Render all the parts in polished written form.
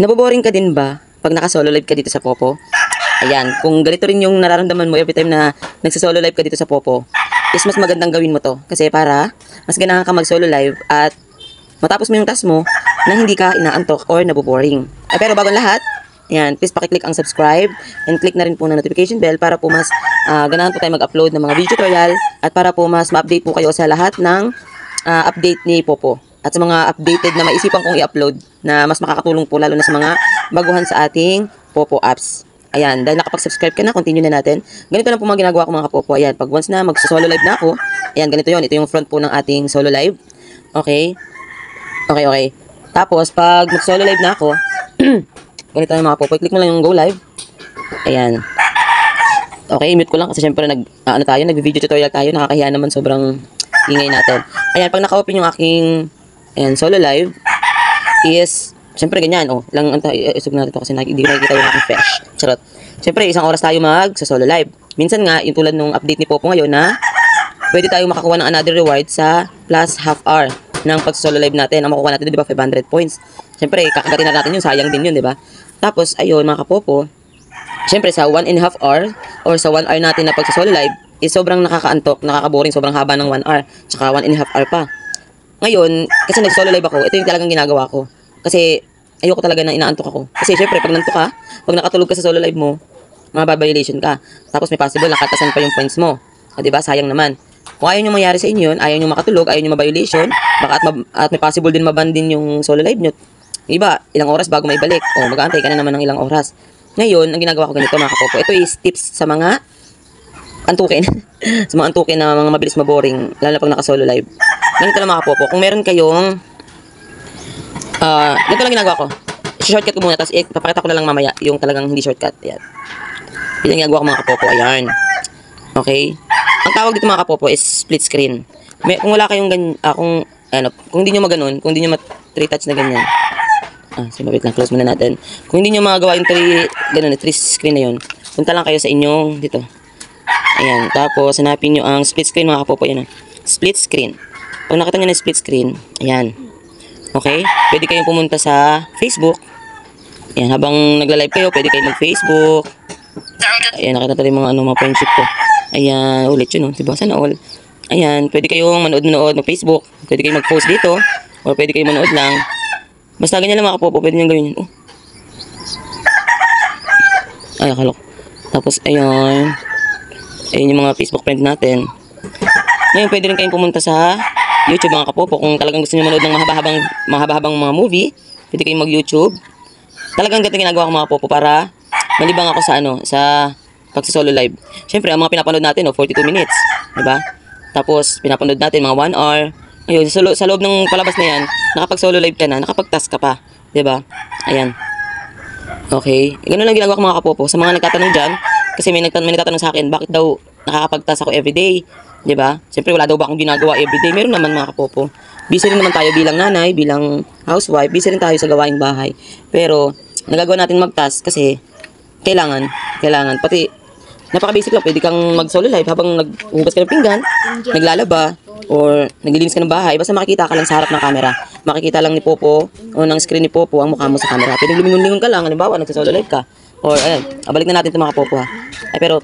Naboboring ka din ba pag naka-solo live ka dito sa Popo? Ayan, kung ganito rin yung nararamdaman mo every time na nagsa-solo live ka dito sa Popo, is mas magandang gawin mo to. Kasi para mas ganahan ka mag-solo live at matapos mo yung task mo na hindi ka inaantok or naboboring. Pero bago lahat, ayan, please pakiclick ang subscribe and click na rin po na notification bell para po mas ganahan po tayo mag-upload ng mga video tutorial at para po mas ma-update po kayo sa lahat ng update ni Popo. At sa mga updated na maisipan kong i-upload na mas makakatulong po lalo na sa mga baguhan sa ating Popo apps. Ayan, dahil nakapag-subscribe ka na, continue na natin. Ganito lang po mga ginagawa ko mga kapopo. Ayan, pag once na mag-solo live na ako, ayan, ganito yon. Ito yung front po ng ating solo live. Okay? Okay. Tapos, pag mag-solo live na ako, ganito yung mga kapopo. Click mo lang yung go live. Ayan. Okay, mute ko lang kasi syempre nag-video tutorial tayo. Nakakahiya naman, sobrang ingay natin. Ayan, pag naka-open yung aking solo live, is siyempre ganyan, lang isog natin ito kasi hindi ko nakikita yung aking flash. Charot. Siyempre, isang oras tayo sa solo live. Minsan nga, yung tulad nung update ni Popo ngayon na pwede tayong makakuha ng another reward sa plus half hour ng pag-solo live natin. Ang makukuha natin, di ba, 500 points. Siyempre, kakagatin na natin yun, sayang din yun, di ba? Tapos, ayun, mga kapopo, siyempre, sa 1.5 hour or sa 1 hour natin na pag-solo live, is sobrang nakakaantok, nakakaboring, sobrang haba ng 1 hour, tsaka 1.5 hour pa. Ngayon, kasi nag-solo live ako, ito yung talagang ginagawa ko. Kasi ayoko talaga na inaantok ako. Kasi syempre, pag nantok ka, pag nakatulog ka sa solo live mo, mababiolation ka. Tapos may possible, nakatasan pa yung points mo. O, diba? Sayang naman. Kung ayaw nyo mangyari sa inyo yun, ayaw nyo makatulog, ayaw nyo mabiolation, baka at may possible din maban din yung solo live nyo. Iba, ilang oras bago may balik. O, mag-aantay ka na naman ng ilang oras. Ngayon, ang ginagawa ko ganito mga kapopo. Ito is tips sa mga antukin. Sa mga antukin na mga mabilis maboring, lalo na pag naka-solo live. Ganito lang mga kapopo. Kung meron kayong ganito lang ginagawa ko. I-shortcut ko muna, tapos ipapakita ko na lang mamaya yung talagang hindi shortcut. Ayan. Yan ang ginagawa ko mga kapopo. Ayan. Okay. Ang tawag dito mga kapopo is split screen. Kung wala kayong kung hindi nyo maganon, kung hindi nyo 3-touch na ganyan. Wait lang, close muna natin. Kung hindi nyo magawa yung 3 screen na yun, punta lang kayo sa inyong dito. Ayan. Tapos, hanapin nyo ang split screen mga kapopo. Ayan. Split screen. Pag nakita nyo na split screen, ayan. Okay? Pwede kayong pumunta sa Facebook. Ayan, habang nagla-live kayo, pwede kayong mag-Facebook. Ayan, nakita tayo mga mga friendship ko. Ayan, ulit yun, diba? Sana all. Ayan, pwede kayong manood mag-Facebook. Pwede kayong mag-post dito. Or pwede kayong manood lang. Basta ganyan lang mga kapopo, pwede nyo gawin yun. Ay, akalok. Tapos, ayun. Ayun yung mga Facebook friend natin. Ngayon, pwede rin kayong pumunta sa YouTube mga kapopo. Kung talagang gusto niyo manood ng mahaba-habang mga movie, pwede kayong mag-YouTube. Talagang ganito ginagawa ko mga kapopo para malibang ako sa pag-solo live. Siyempre, ang mga pinapanood natin, 42 minutes. Diba? Tapos, pinapanood natin mga 1 hour. Ayun, sa loob ng palabas na yan, nakapag-solo live ka na, nakapag-task ka pa. Diba? Ayan. Okay. Ganun lang ginagawa ko mga kapopo. Sa mga nagtatanong dyan, kasi may nagtatanong sa akin, bakit daw nakakapag-task ako everyday? Diba? Siyempre, wala daw ba akong ginagawa everyday? Meron naman mga kapopo. Busy rin naman tayo bilang nanay, bilang housewife. Busy rin tayo sa gawaing bahay. Pero, nagagawa natin mag-task kasi kailangan. Pati, napaka-basic lang. Pwede kang mag-solo live habang naghugas ka ng pinggan, naglalaba, or naglilinis ka ng bahay. Basta makikita ka lang sa harap ng camera. Makikita lang ni Popo o ng screen ni Popo ang mukha mo sa camera. Pwede lumingon-lingon ka lang. Halimbawa, nagsa-solo live ka. Or, ayan, balik na natin ito mga kapopo ha. Ay, pero,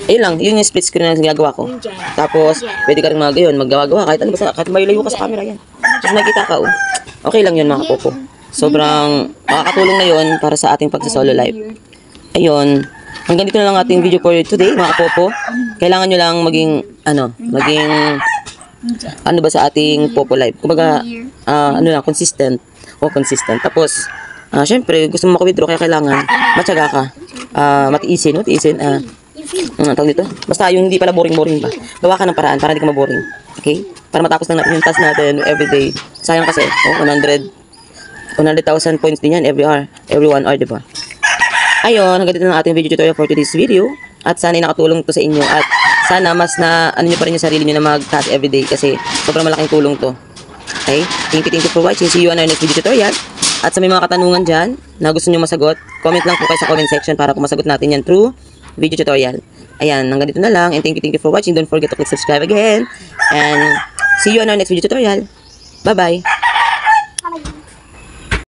ayun lang, yun yung split screen na ginagawa ko. Tapos, pwede ka rin maggawa-gawa kahit ano, basta kahit malayo ka sa camera yan. Tapos nakikita ka, okay lang yun mga kapopo. Sobrang makakatulong na yun para sa ating pag-solo live. Ayun, hanggang dito na lang ating video for today mga kapopo. Kailangan nyo lang maging sa ating Popo live. Kumbaga, consistent. Tapos, syempre, gusto mo maka-withdraw kaya kailangan matyaga ka. Matiisin. Tawag dito. Basta yung hindi pala boring ba. Gawa ka ng paraan para hindi ka maboring. Okay? Para matapos lang natin yung task natin everyday. Sayang kasi, 100,000 points din yan every 1 hour, diba? Ayun, hanggang dito na ating video tutorial for today's video. At sana nakatulong to sa inyo. At sana mas nyo pa rin yung sarili nyo na mag-task everyday kasi sobrang malaking tulong to. Okay? Thank you for watching. See you on our next video tutorial. At sa may mga katanungan dyan na gusto nyo masagot, comment lang po kayo sa comment section para kung masagot natin yan through video tutorial. Ayan, hanggang dito na lang. And thank you for watching. Don't forget to click subscribe again. And see you on our next video tutorial. Bye-bye.